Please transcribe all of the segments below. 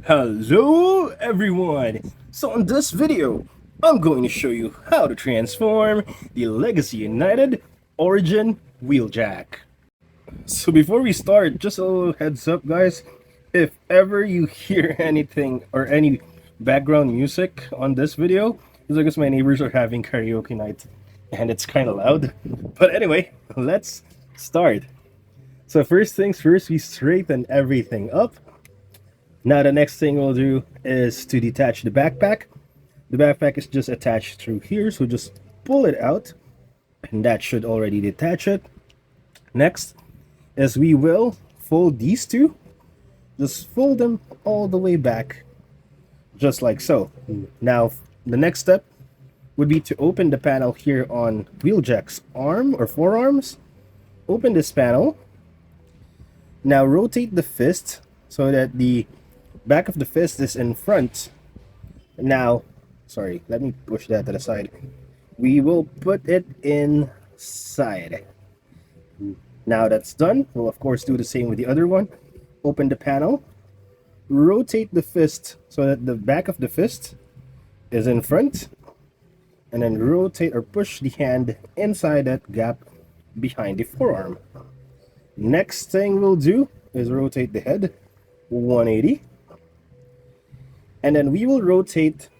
Hello everyone! So in this video, I'm going to show you how to transform the Legacy United Origin Wheeljack. So before we start, just a little heads up guys, if ever you hear anything or any background music on this video, it's because my neighbors are having karaoke night and it's kind of loud. But anyway, let's start. So first things first, we straighten everything up. Now the next thing we'll do is to detach the backpack. The backpack is just attached through here, so just pull it out and that should already detach it. Next is we will fold these two. Just fold them all the way back, just like so. Now the next step would be to open the panel here on Wheeljack's arm or forearms. Open this panel. Now rotate the fist so that the back of the fist is in front. Now, sorry, let me push that to the side. We will put it inside. Now that's done, we'll of course do the same with the other one. Open the panel, rotate the fist so that the back of the fist is in front, and then rotate or push the hand inside that gap behind the forearm. Next thing we'll do is rotate the head 180. And then we will rotate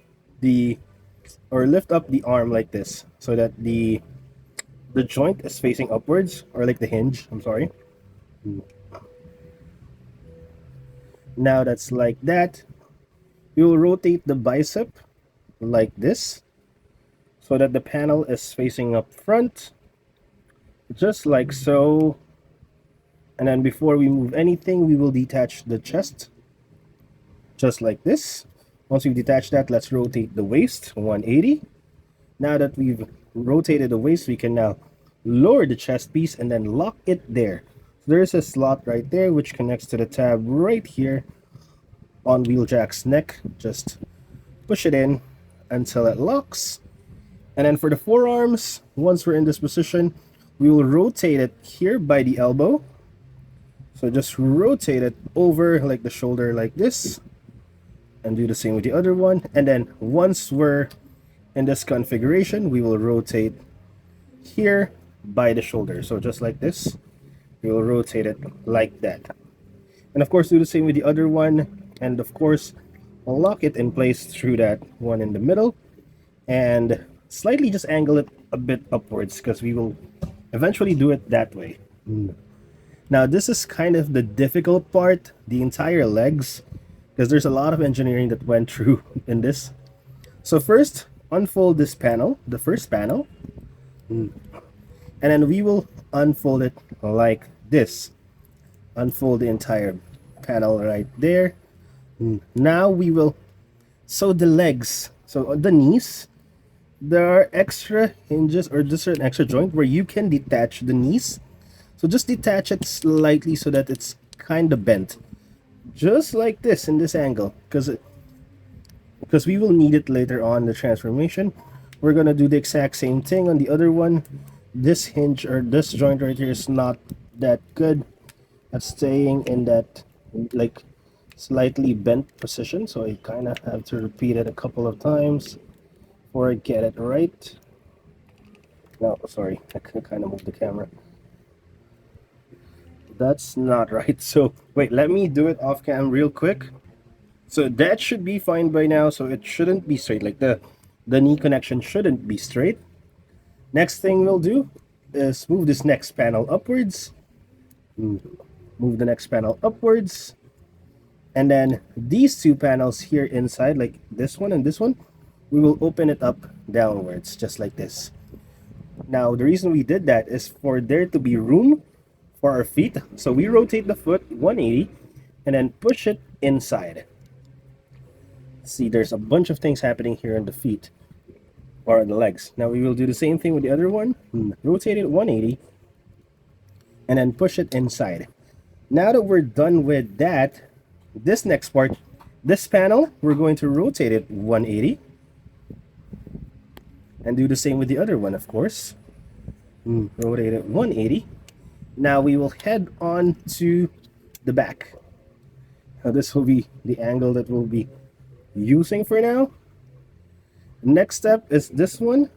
or lift up the arm like this so that the joint is facing upwards, or like the hinge, I'm sorry. Now that's like that. We will rotate the bicep like this so that the panel is facing up front, just like so. And then before we move anything, we will detach the chest just like this. Once we've detached that, let's rotate the waist 180. Now that we've rotated the waist, we can now lower the chest piece and then lock it there. So there's a slot right there which connects to the tab right here on Wheeljack's neck. Just push it in until it locks. And then for the forearms, once we're in this position, we will rotate it here by the elbow. So just rotate it over like the shoulder like this. And do the same with the other one. And then once we're in this configuration, we will rotate here by the shoulder. So just like this, we will rotate it like that. And of course do the same with the other one. And of course lock it in place through that one in the middle, and slightly just angle it a bit upwards because we will eventually do it that way. Now this is kind of the difficult part, the entire legs, because there's a lot of engineering that went through in this. So first, unfold this panel, the first panel, and then we will unfold it like this. Unfold the entire panel right there. Now we will sew the legs. So on the knees, there are extra hinges or just an extra joint where you can detach the knees. So just detach it slightly so that it's kind of bent. Just like this in this angle, because we will need it later on the transformation. We're gonna do the exact same thing on the other one. This hinge or this joint right here is not that good at staying in that like slightly bent position, so I kind of have to repeat it a couple of times before I get it right. No, sorry, I kind of moved the camera. That's not right. So wait, let me do it off cam real quick. So that should be fine by now. So it shouldn't be straight, like the knee connection shouldn't be straight. Next thing we'll do is move this next panel upwards. Move the next panel upwards, and then these two panels here inside, like this one and this one, we will open it up downwards just like this. Now the reason we did that is for there to be room for our feet. So we rotate the foot 180 and then push it inside. See, there's a bunch of things happening here on the feet or on the legs. Now we will do the same thing with the other one. Rotate it 180 and then push it inside. Now that we're done with that, this next part, this panel, we're going to rotate it 180 and do the same with the other one, of course. Rotate it 180. Now we will head on to the back. This will be the angle that we'll be using for now. Next step is this one.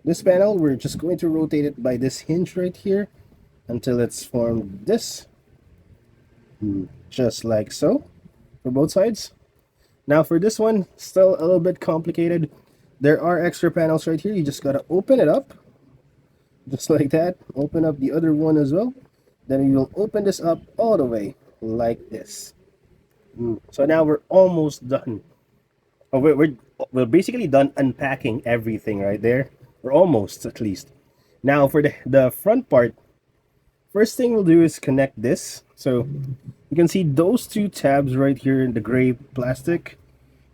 This panel, we're just going to rotate it by this hinge right here until it's formed this, just like so, for both sides. Now for this one, still a little bit complicated. There are extra panels right here. You just gotta open it up, just like that. Open up the other one as well. Then you will open this up all the way, like this. So now we're almost done. Oh, we're basically done unpacking everything right there. We're almost, at least. Now for the front part, first thing we'll do is connect this. So you can see those two tabs right here in the gray plastic.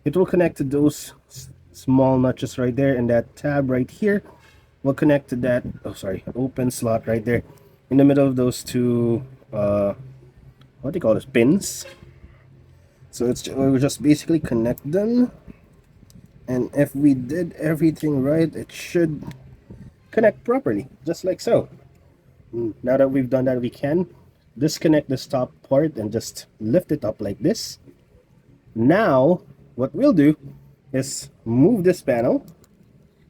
It will connect to those small notches right there, and that tab right here will connect to that, oh sorry, open slot right there in the middle of those two, what do you call this, pins. So we'll just basically connect them, and if we did everything right, it should connect properly, just like so. Now that we've done that, we can disconnect this top part and just lift it up like this. Now what we'll do is move this panel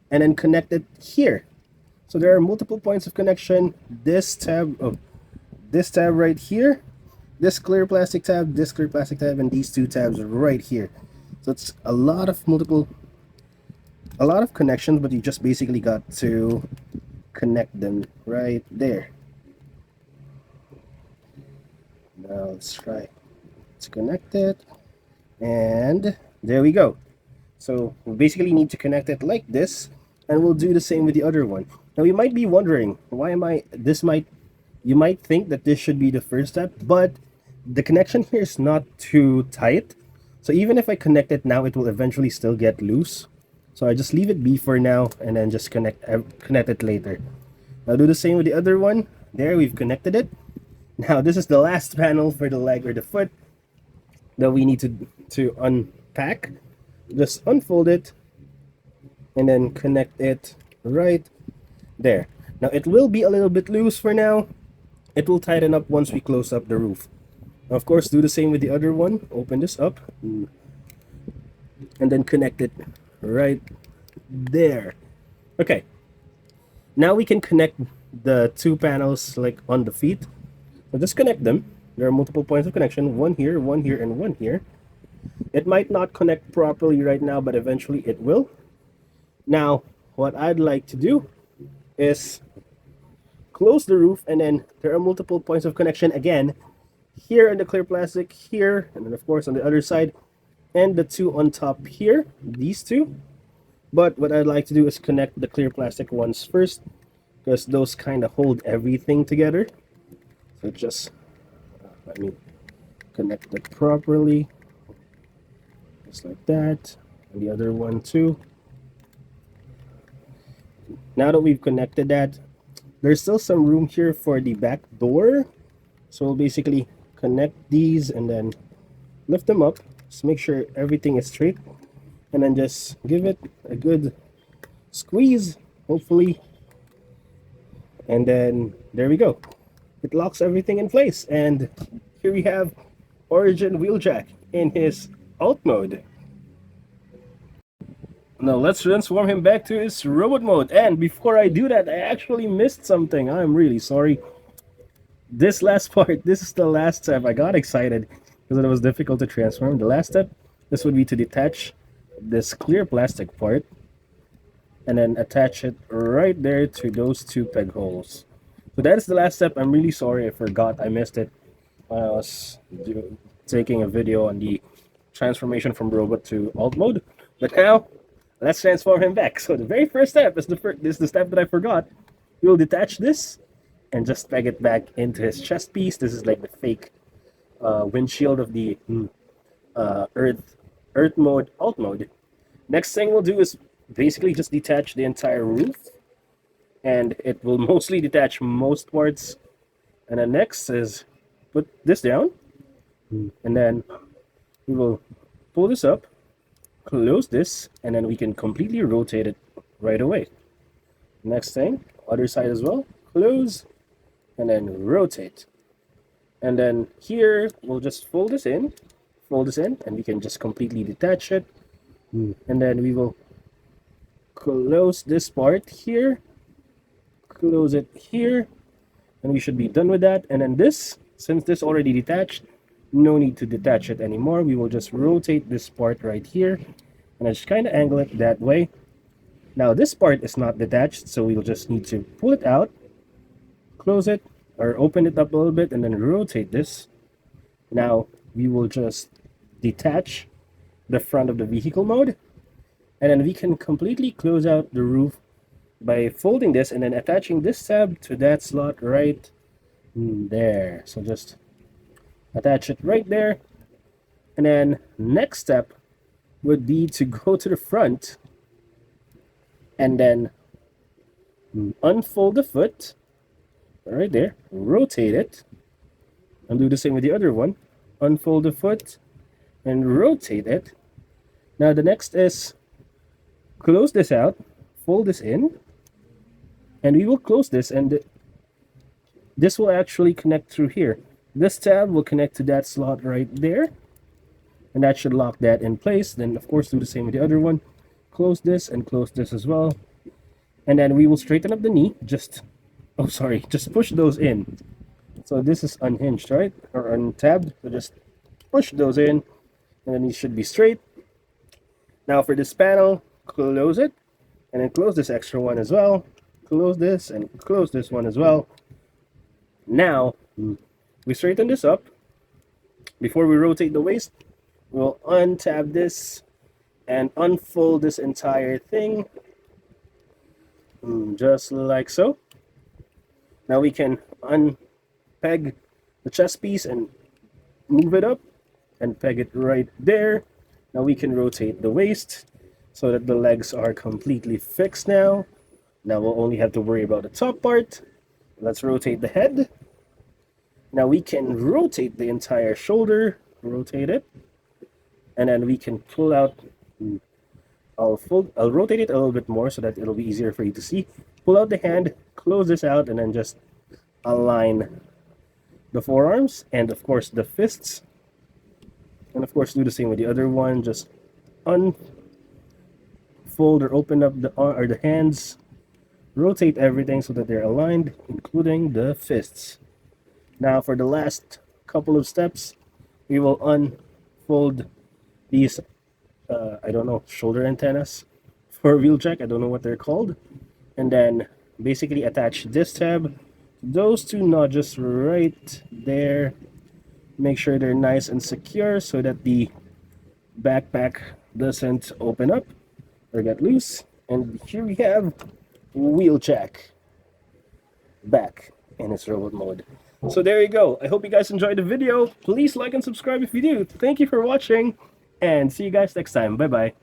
and then connect it here. So there are multiple points of connection. This tab right here, this clear plastic tab, this clear plastic tab, and these two tabs right here. So it's a lot of connections, but you just basically got to connect them right there. Now let's try to connect it, and there we go. So we basically need to connect it like this, and we'll do the same with the other one. Now you might be wondering, you might think that this should be the first step, but the connection here is not too tight. So even if I connect it now, it will eventually still get loose. So I just leave it be for now, and then just connect it later. I'll do the same with the other one. There, we've connected it. Now this is the last panel for the leg or the foot that we need to unpack. Just unfold it and then connect it right there. Now it will be a little bit loose for now. It will tighten up once we close up the roof. Now, of course, do the same with the other one. Open this up and then connect it right there. Okay, now we can connect the two panels like on the feet. So just connect them. There are multiple points of connection, one here, and one here. It might not connect properly right now, but eventually it will. Now what I'd like to do is close the roof, and then there are multiple points of connection again, here in the clear plastic, here, and then of course on the other side, and the two on top here, these two. But what I'd like to do is connect the clear plastic ones first, because those kind of hold everything together. So just let me connect it properly, just like that, and the other one too. Now that we've connected that, there's still some room here for the back door. So we'll basically connect these and then lift them up. Just make sure everything is straight, and then just give it a good squeeze, hopefully. And then there we go. It locks everything in place, and here we have Origin Wheeljack in his alt mode. Now let's transform him back to his robot mode. And before I do that, I actually missed something. I'm really sorry. This last part, this is the last step. I got excited because it was difficult to transform. The last step, this would be to detach this clear plastic part and then attach it right there to those two peg holes. So that is the last step. I'm really sorry, I forgot, I missed it when I was taking a video on the transformation from robot to alt mode. But now let's transform him back. So the very first step is the step that I forgot. We'll detach this and just peg it back into his chest piece. This is like the fake windshield of the Earth mode, alt mode. Next thing we'll do is basically just detach the entire roof, and it will mostly detach most parts. And then next is put this down, and then we will pull this up, close this, and then we can completely rotate it right away. Next thing, other side as well, close, and then rotate. And then here we'll just fold this in, fold this in, and we can just completely detach it. And then we will close this part here, close it here, and we should be done with that. And then this, since this already detached, no need to detach it anymore. We will just rotate this part right here, and I just kind of angle it that way. Now this part is not detached, so we'll just need to pull it out, close it, or open it up a little bit, and then rotate this. Now we will just detach the front of the vehicle mode, and then we can completely close out the roof by folding this and then attaching this tab to that slot right there. So just attach it right there, and then next step would be to go to the front and then unfold the foot right there, rotate it, and do the same with the other one. Unfold the foot and rotate it. Now the next is close this out, fold this in, and we will close this, and this will actually connect through here. This tab will connect to that slot right there, and that should lock that in place. Then of course do the same with the other one. Close this and close this as well, and then we will straighten up the knee. Just push those in. So this is unhinged, right, or untabbed, so just push those in, and then it should be straight. Now for this panel, close it, and then close this extra one as well. Close this and close this one as well. Now we straighten this up. Before we rotate the waist, we'll untab this and unfold this entire thing, just like so. Now we can unpeg the chest piece and move it up and peg it right there. Now we can rotate the waist so that the legs are completely fixed now. Now we'll only have to worry about the top part. Let's rotate the head. Now we can rotate the entire shoulder, rotate it, and then we can pull out. I'll rotate it a little bit more so that it'll be easier for you to see. Pull out the hand, close this out, and then just align the forearms and of course the fists. And of course do the same with the other one. Just unfold or open up the hands, rotate everything so that they're aligned, including the fists. Now for the last couple of steps, we will unfold these I don't know, shoulder antennas for Wheeljack. I don't know what they're called. And then basically attach this tab to those two notches right there. Make sure they're nice and secure so that the backpack doesn't open up or get loose. And here we have Wheeljack back in its robot mode. So there you go. I hope you guys enjoyed the video. Please like and subscribe if you do. Thank you for watching, and see you guys next time. Bye bye.